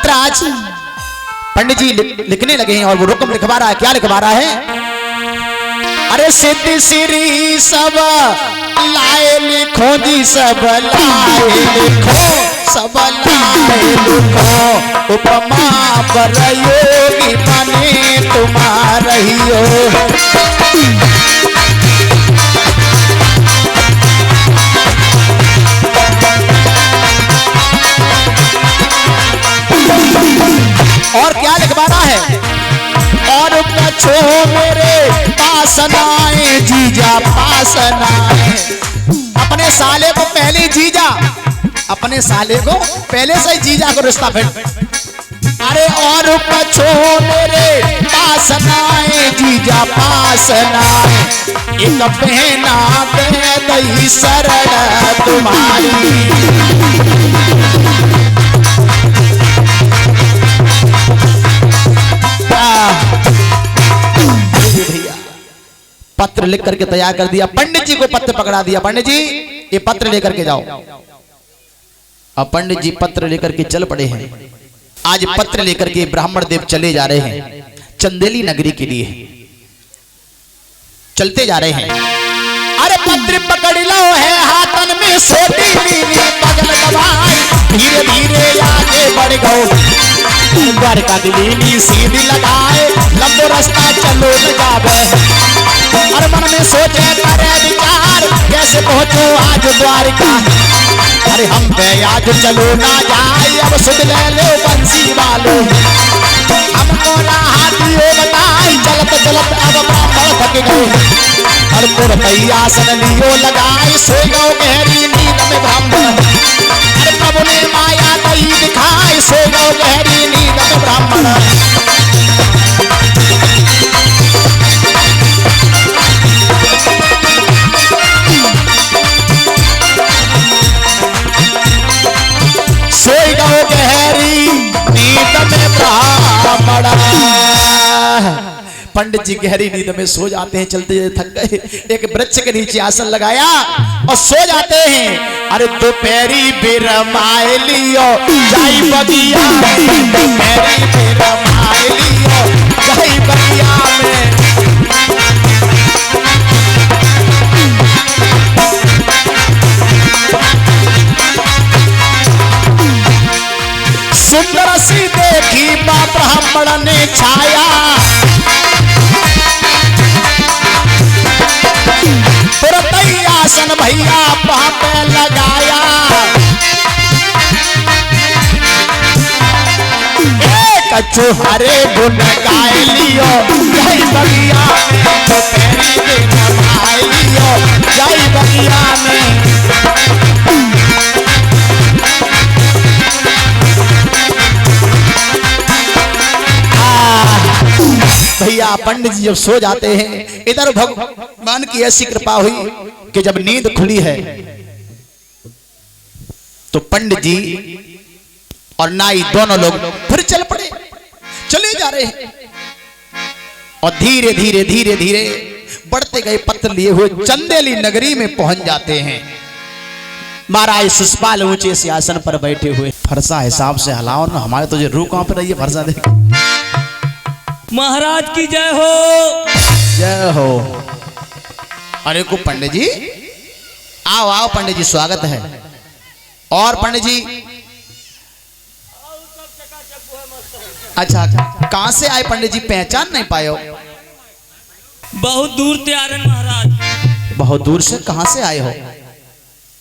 पत्र आज पंडित जी लिखने लगे हैं और वो रुकम लिखवा रहा है। क्या लिखवा रहा है? अरे सिद्ध श्री सब लाए लिखो जी, सब लाए लिखो, सब लाए लिखो। उपमा पर योगी बने तुम्हारी हो। और क्या लिखवाना है? और कछो मेरे पास नाए जीजा, पास नाए। अपने साले को पहले जीजा, अपने साले को पहले से जीजा को रिश्ता फिर। अरे और कछो मेरे पास नाए जीजा, पास नाए। एक बहना दे दई शरण तुम्हारी। भैया पत्र लिख करके तैयार कर दिया। पंडित जी को पत्र पकड़ा दिया। पंडित जी ये पत्र लेकर के जाओ। अब पंडित जी पत्र लेकर के चल पड़े हैं। आज पत्र लेकर के ब्राह्मण देव चले जा रहे हैं चंदेली नगरी के लिए, चलते जा रहे हैं। अरे पत्र पकड़ लो है हाथन में सोटी नीली पगल दबाई, धीरे धीरे आगे बढ़ गो। द्वारका दिलीनी सीधी लगाए, लंबो रास्ता चलो न जावे। और मन में सोचे करे विचार, कैसे पहुंचो आज द्वारका। अरे हम पे आज चलो ना जाए, अब सुध ले लो बंसी वालो। हमको ना हाथियों बताई, चलत चलत अब ब्राह्मण थक गए। और तुरंत आसन लियो लगाए, सो गो गहरी नींद में ब्राह्मण। अरे प्रभु ने माया दही दिखाई, सो गो गहरी नींद में ब्राह्मण। सोई गो गहरी नींद में ब्राह्मण। पंडित जी गहरी नींद में सो जाते हैं। चलते थक गए, एक वृक्ष के नीचे आसन लगाया और सो जाते हैं। अरे दोपहरी बिरमाए लियो जाई बगिया में, दोपहरी बिरमाए लियो जाई बगिया में। सुंदर सी देखी मां ब्राह्मण ने छाया, तुरंत ही आसन भैया वहां पे लगाया। एक चुहरे गुण गाय लियो जय बगिया में, दोपहरी दिन भाई लियो जय बगिया में। भैया पंडित जी जब सो जाते हैं, इधर भगवान की ऐसी कृपा हुई कि जब नींद खुली है तो पंडित जी और नाई दोनों लोग फिर चल पड़े, चले जा रहे हैं। और धीरे धीरे धीरे धीरे बढ़ते गए पत्र लिए हुए चंदेली नगरी में पहुंच जाते हैं। महाराज शिशुपाल ऊंचे सिंहासन पर बैठे हुए। फरसा हिसाब से हलाओ ना, हमारे तो जो रूह कहां पर रही है। फरसा देख। महाराज की जय हो, जय हो। अरे को पंडित जी आओ आओ पंडित जी, स्वागत है। और पंडित जी अच्छा कहां से आए पंडित जी? पहचान नहीं पाए हो? बहुत दूर से आ रहे हैं महाराज। बहुत दूर से? कहां से आए हो?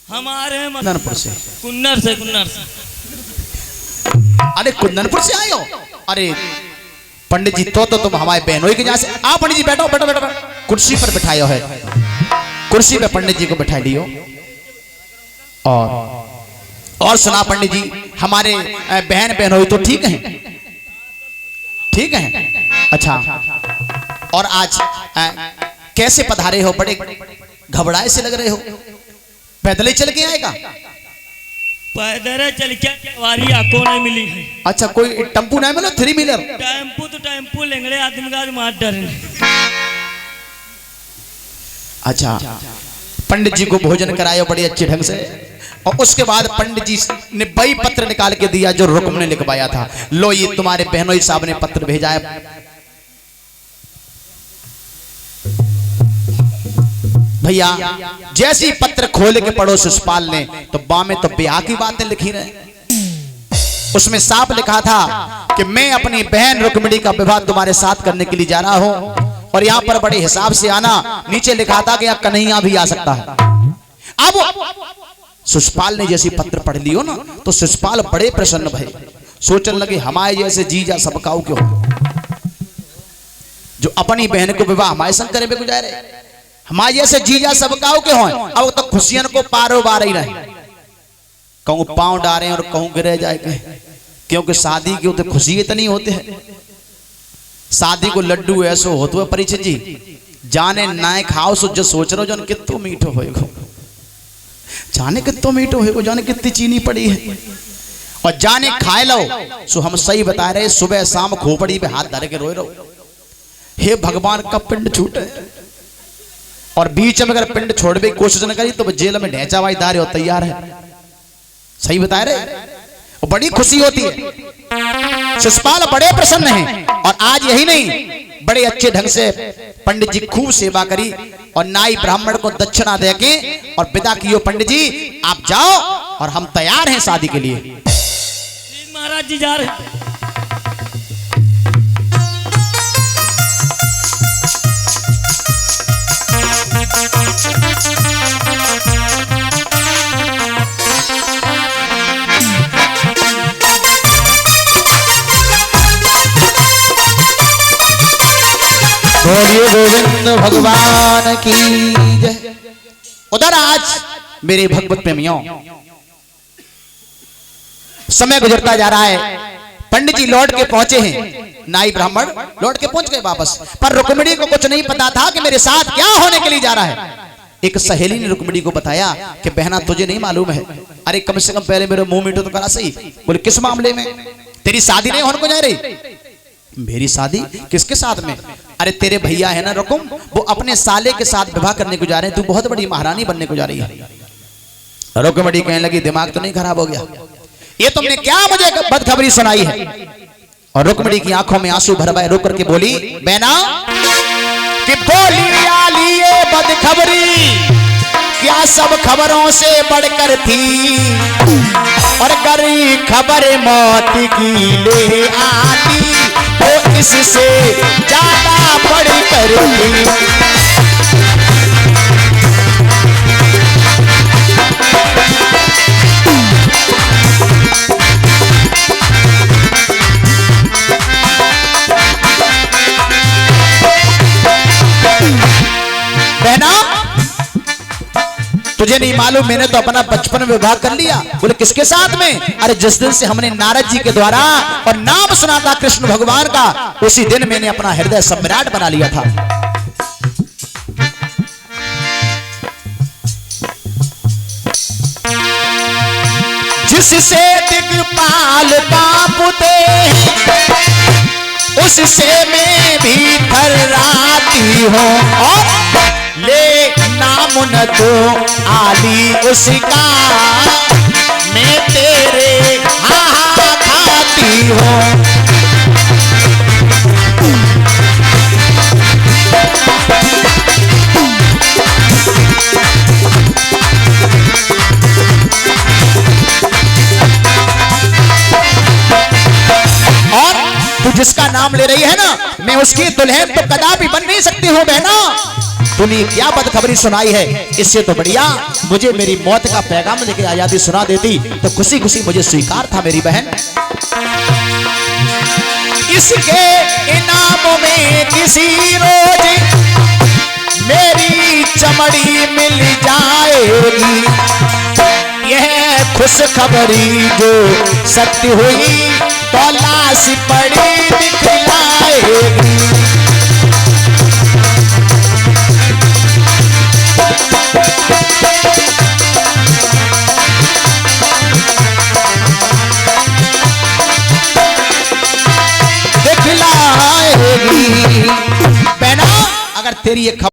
हमारे कुंदनपुर से। कुन्नर से, कुन्नर से। अरे कुंदनपुर से आए हो? अरे पंडित जी तो तुम हमारे बहनोई के यहाँ से। आओ पंडित जी बैठो बैठो बैठो, कुर्सी पर बिठायो है। कुर्सी पे पंडित जी को बिठा लियो। और सुना पंडित जी, हमारे बहन बहनोई तो ठीक है? ठीक है। अच्छा और आज कैसे पधारे हो? बड़े घबराए से लग रहे हो। पैदल ही चल के आएगा? पैदल चल के सवारी आपको नहीं मिली है। अच्छा कोई टेम्पू नहीं मिला? 3 व्हीलर? टेम्पू तो टेम्पू लेंगड़े आदमी का मार डर। अच्छा पंडित जी को भोजन करायो बड़े अच्छे ढंग से। और उसके बाद पंडित जी ने वही पत्र निकाल के दिया जो रुक्म ने लिखवाया था। लो ये तुम्हारे बहनोई साहब ने पत्र भेजा है। भैया जैसे ही पत्र खोल के पढ़ो शिषपाल ने तो बामे तो ब्याह की बातें लिखी रहे। उसमें साफ लिखा था कि मैं अपनी बहन रुक्मिणी का विवाह तुम्हारे साथ करने के लिए जा रहा हूं और यहां पर बड़े हिसाब से आना। नीचे लिखा था कि यहाँ कन्हैया भी आ सकता है। अब शिषपाल ने जैसे पत्र पढ़ लियो ना तो शिषपाल बड़े प्रसन्न भये। सोचने लगे हमारे जैसे जीजा सबकाऊ क्यों जो अपनी बहन को विवाह हमारे संग करे गुजारे, हमारे जैसे जीजा सबकाऊ के हों। अब तो खुशियन को पारो बार ही रहे, कहूं पांव डारे और कहूं गिरे जाए क्योंकि शादी की तो खुशी इतनी होते हैं। शादी को लड्डू ऐसो होते हुए परिचित जी जाने नाय खाओ सो जो सोच रहे हो जाने कितो मीठो होएगो, जाने कितो मीठो होएगो, जाने कितनी चीनी पड़ी है और जाने खाए लो। सो हम सही बता रहे सुबह शाम खोपड़ी पे हाथ धर के रोए रहो हे भगवान का पिंड छूटे। और बीच में अगर पिंड छोड़ने की कोशिश न करी तो जेल में ढेंचा वाई दारे हो तैयार है। सही बता रहे और बड़ी खुशी होती है। शिषपाल बड़े प्रसन्न हैं और आज यही नहीं बड़े अच्छे ढंग से पंडित जी खूब सेवा करी और नाई ब्राह्मण को दक्षिणा देके और विदा कियो। पंडित जी आप जाओ और हम तैयार हैं शादी के लिए। महाराज जी जा रहे। बोलिए गोविंद भगवान की जय। उधर आज मेरे भगवत प्रेमियों समय गुजरता जा रहा है। पंडित जी लौट के पहुंचे हैं, नाई ब्राह्मण लौट के पहुंच गए वापस। पर रुक्मिणी को कुछ नहीं पता था कि मेरे साथ क्या होने के लिए जा रहा है। एक सहेली ने रुक्मिणी को बताया कि बहना तुझे नहीं मालूम है। अरे कम से कम पहले मेरे मुंह मीठो तो करा सही। बोले किस मामले में? तेरी शादी नहीं होने को जा रही। मेरी शादी किसके साथ में? अरे तेरे भैया है ना रुकुम, वो अपने साले के साथ विवाह करने को जा रहे हैं। तू बहुत बड़ी महारानी बनने को जा रही है। रुक्मिणी कहने लगी दिमाग तो नहीं खराब हो गया? ये तुमने क्या मुझे बदखबरी सुनाई है? और रुक्मिणी की आंखों में आंसू भर भर रोक करके बोली बहना कि बोली आली ये बदखबरी क्या सब खबरों से बढ़कर थी और गरी खबर मौत की ले आती तो इससे ज्यादा बढ़कर थी। बहना तुझे नहीं मालूम मैंने तो अपना बचपन में विवाह कर लिया। बोले किसके साथ में? अरे जिस दिन से हमने नारद जी के द्वारा और नाम सुना था कृष्ण भगवान का उसी दिन मैंने अपना हृदय सम्राट बना लिया था। जिससे दिग्पाल कांपते उससे मैं भी थर्राती हूँ और ले नाम न तो आली उसका मैं तेरे हाँ खाती हूँ। तू जिसका नाम ले रही है ना मैं उसकी दुल्हन तो कदापि बन नहीं सकती हूँ बहना। तूने क्या बदखबरी सुनाई है? इससे तो बढ़िया मुझे मेरी मौत का पैगाम लेके आ जाती, सुना देती तो खुशी खुशी मुझे स्वीकार था मेरी बहन। इसके इनाम में किसी रोज मेरी चमड़ी मिल जाएगी। यह खुशखबरी जो सत्य हुई तो लाश पड़ी दिखलाएगी। दिखलाएगी बहना अगर तेरी ये